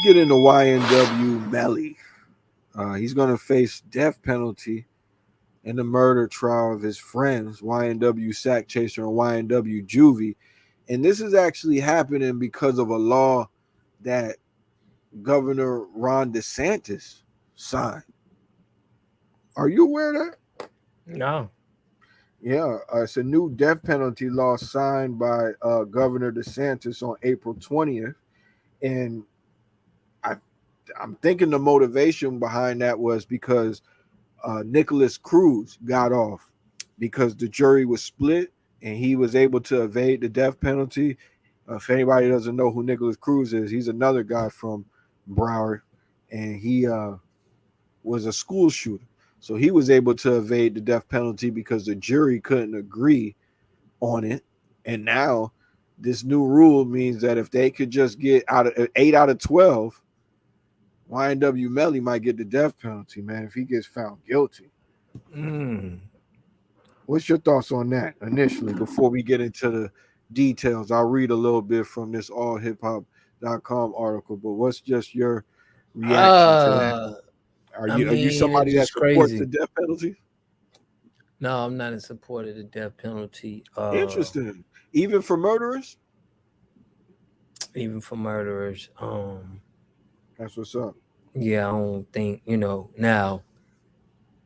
get into YNW Melly. He's going to face death penalty in the murder trial of his friends, YNW Sack Chaser and YNW Juvie. And this is actually happening because of a law that Governor Ron DeSantis signed. Are you aware of that? No. Yeah, it's a new death penalty law signed by Governor DeSantis on April 20th. And I, I'm thinking the motivation behind that was because Nicholas Cruz got off because the jury was split and he was able to evade the death penalty. If anybody doesn't know who Nicholas Cruz is, he's another guy from Broward, and he was a school shooter. So he was able to evade the death penalty because the jury couldn't agree on it. And now this new rule means that if they could just get out of 8 out of 12, YNW Melly might get the death penalty, man, if he gets found guilty. Mm. What's your thoughts on that initially before we get into the details? I'll read a little bit from this allhiphop.com article, but what's just your reaction to that? Uh, I Are you mean, it's somebody that just supports the crazy. death penalty? No, I'm not in support of the death penalty. Interesting. Even for murderers? Even for murderers. That's what's up. Yeah, I don't think, now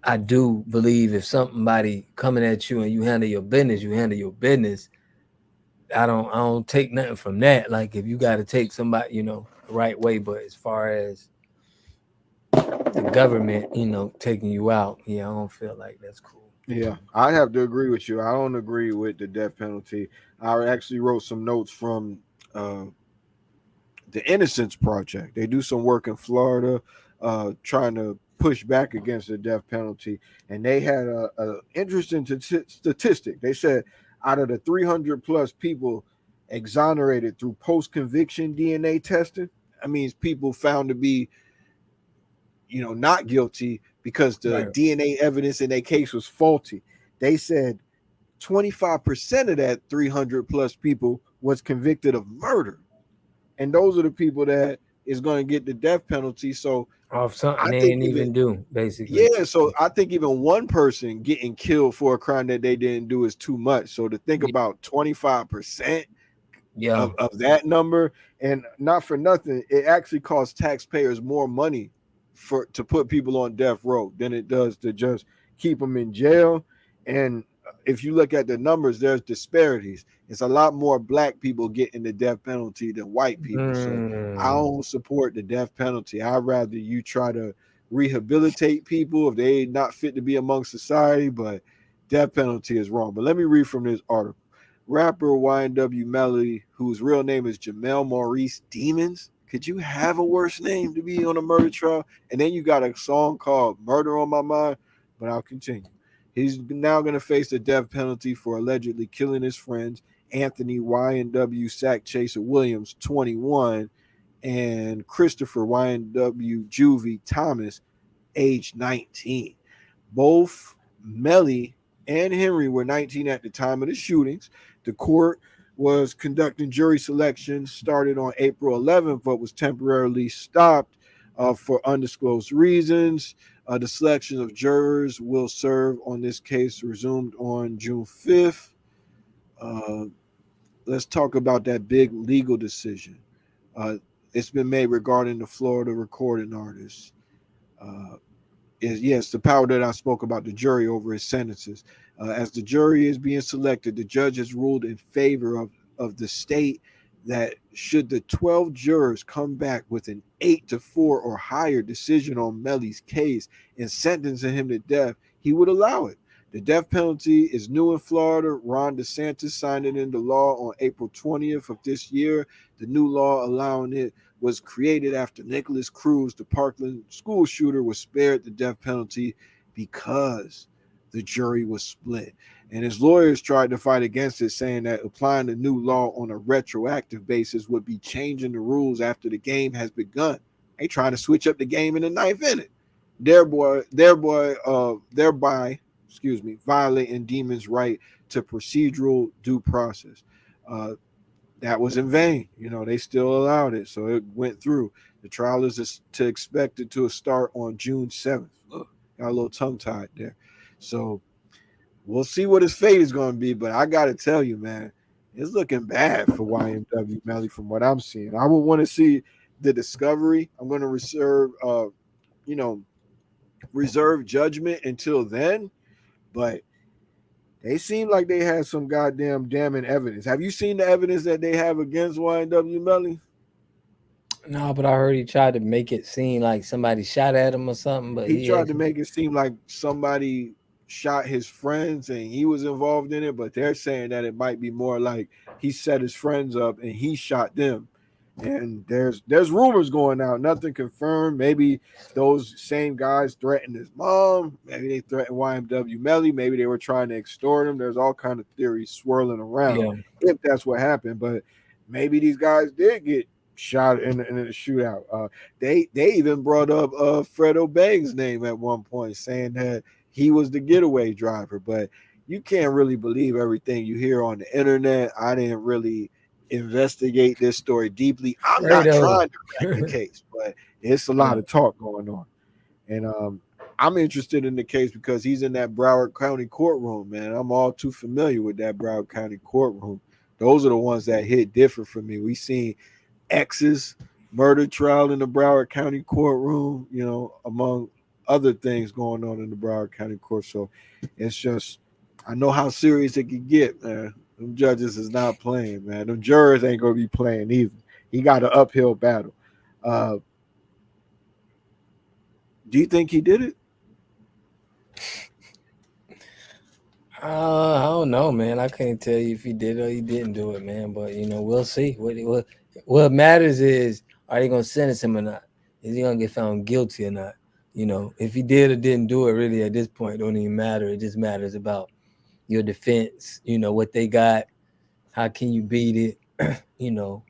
I do believe if somebody coming at you and you handle your business, you handle your business. I don't take nothing from that. Like if you gotta take somebody, the right way, but as far as the government, taking you out, yeah, I don't feel like that's cool. Yeah, I have to agree with you. I don't agree with the death penalty. I actually wrote some notes from uh, the Innocence Project. They do some work in Florida, trying to push back against the death penalty, and they had a interesting statistic. They said out of the 300 plus people exonerated through post conviction DNA testing, that means people found to be, not guilty because the Right. DNA evidence in their case was faulty. They said 25% of that 300 plus people was convicted of murder, and those are the people that is going to get the death penalty. So Off something I they think ain't even even do, basically. yeah, so I think even one person getting killed for a crime that they didn't do is too much. So to think Yeah. about 25% Yeah. of that number, and not for nothing, it actually costs taxpayers more money for to put people on death row than it does to just keep them in jail. And if you look at the numbers, there's disparities. It's a lot more black people getting the death penalty than white people. So I Mm. don't support the death penalty. I'd rather you try to rehabilitate people if they not fit to be among society, but death penalty is wrong. But let me read from this article. Rapper YNW Melly, whose real name is Jamel Maurice Demons. Could you have a worse name to be on a murder trial? And then you got a song called Murder on My Mind, but I'll continue. He's now going to face the death penalty for allegedly killing his friends, Anthony YNW Sack Chaser Williams, 21, and Christopher YNW Juvie Thomas, age 19. Both Melly and Henry were 19 at the time of the shootings. The court was conducting jury selection started on April 11th, but was temporarily stopped for undisclosed reasons. The selection of jurors will serve on this case resumed on June 5th. Uh, let's talk about that big legal decision. Uh, it's been made regarding the Florida recording artist. Uh, is yes, the power that I spoke about, the jury over his sentences. As the jury is being selected, the judge has ruled in favor of the state that should the 12 jurors come back with an 8-4 or higher decision on Melly's case and sentencing him to death, he would allow it. The death penalty is new in Florida. Ron DeSantis signed it into law on April 20th of this year. The new law allowing it was created after Nicholas Cruz, the Parkland school shooter, was spared the death penalty because the jury was split. And his lawyers tried to fight against it, saying that applying the new law on a retroactive basis would be changing the rules after the game has begun. They trying to switch up the game in the ninth inning, thereby, violating Demon's right to procedural due process. Uh, that was in vain. You know, they still allowed it, so it went through. The trial is to expected to start on June 7th. Look, got a little tongue tied there. So we'll see what his fate is going to be. But I got to tell you, man, it's looking bad for YNW Melly from what I'm seeing. I would want to see the discovery. I'm going to you know, reserve judgment until then. But they seem like they had some goddamn damning evidence. Have you seen the evidence that they have against YNW Melly? No, but I heard he tried to make it seem like somebody shot at him or something, but He he tried to actually, make it seem like somebody shot his friends and he was involved in it, but they're saying that it might be more like he set his friends up and he shot them. And there's rumors going out, nothing confirmed. Maybe those same guys threatened his mom. Maybe they threatened YMW Melly. Maybe they were trying to extort him. There's all kind of theories swirling around yeah, if that's what happened. But maybe these guys did get shot in a shootout. They even brought up Fredo Bang's name at one point, saying that he was the getaway driver. But you can't really believe everything you hear on the internet. I didn't really investigate this story deeply. I'm not Fredo. trying to crack the case, but it's a Yeah, lot of talk going on. And I'm interested in the case because he's in that Broward County courtroom, man. I'm all too familiar with that Broward County courtroom. Those are the ones that hit different for me. We seen X's murder trial in the Broward County courtroom, you know, among other things going on in the Broward County court. So it's just, I know how serious it could get, man. Them judges is not playing, man. Them jurors ain't gonna be playing either. He got an uphill battle. Uh, do you think he did it? I don't know, man. I can't tell you if he did or he didn't do it, man. But we'll see. What matters is, are they gonna sentence him or not? Is he gonna get found guilty or not? If he did or didn't do it, really at this point don't even matter. It just matters about your defense. What they got. How can you beat it?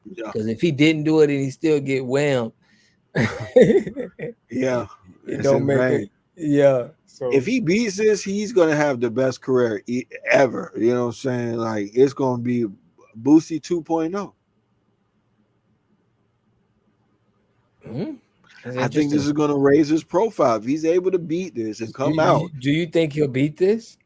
Yeah, Because if he didn't do it and he still get whammed, it, yeah. it It's don't in make it. vain. Yeah. If So he beats this, he's gonna have the best career ever. You know what I'm saying? Like it's gonna be Boosie 2.0. that's I think this interesting. is gonna raise his profile if he's able to beat this and Do come you, out. do you think he'll beat this?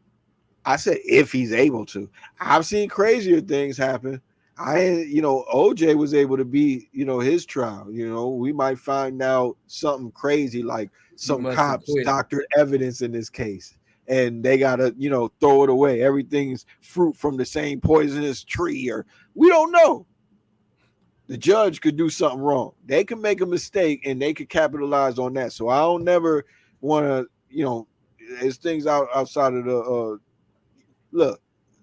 I said if he's able to. I've seen crazier things happen. OJ was able to beat, his trial. We might find out something crazy like He some must have cops quit. doctored evidence in this case. And they gotta, throw it away. Everything's fruit from the same poisonous tree, or we don't know. The judge could do something wrong. They can make a mistake and they could capitalize on that. So I don't never want to, there's things outside of the look.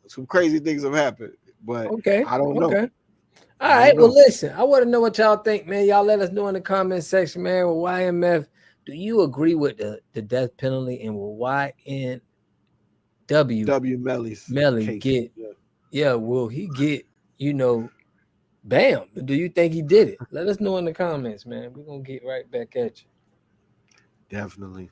Some crazy things have happened, but Okay. I don't know. Okay. All I don't right. Well, know. listen, I want to know what y'all think, man. Y'all let us know in the comment section, man. With YMF, do you agree with the death penalty, and will YNW W. Melly's Melly case. get, Yeah, yeah, will he get, you know, bam? Do you think he did it? Let us know in the comments, man. We're going to get right back at you. definitely.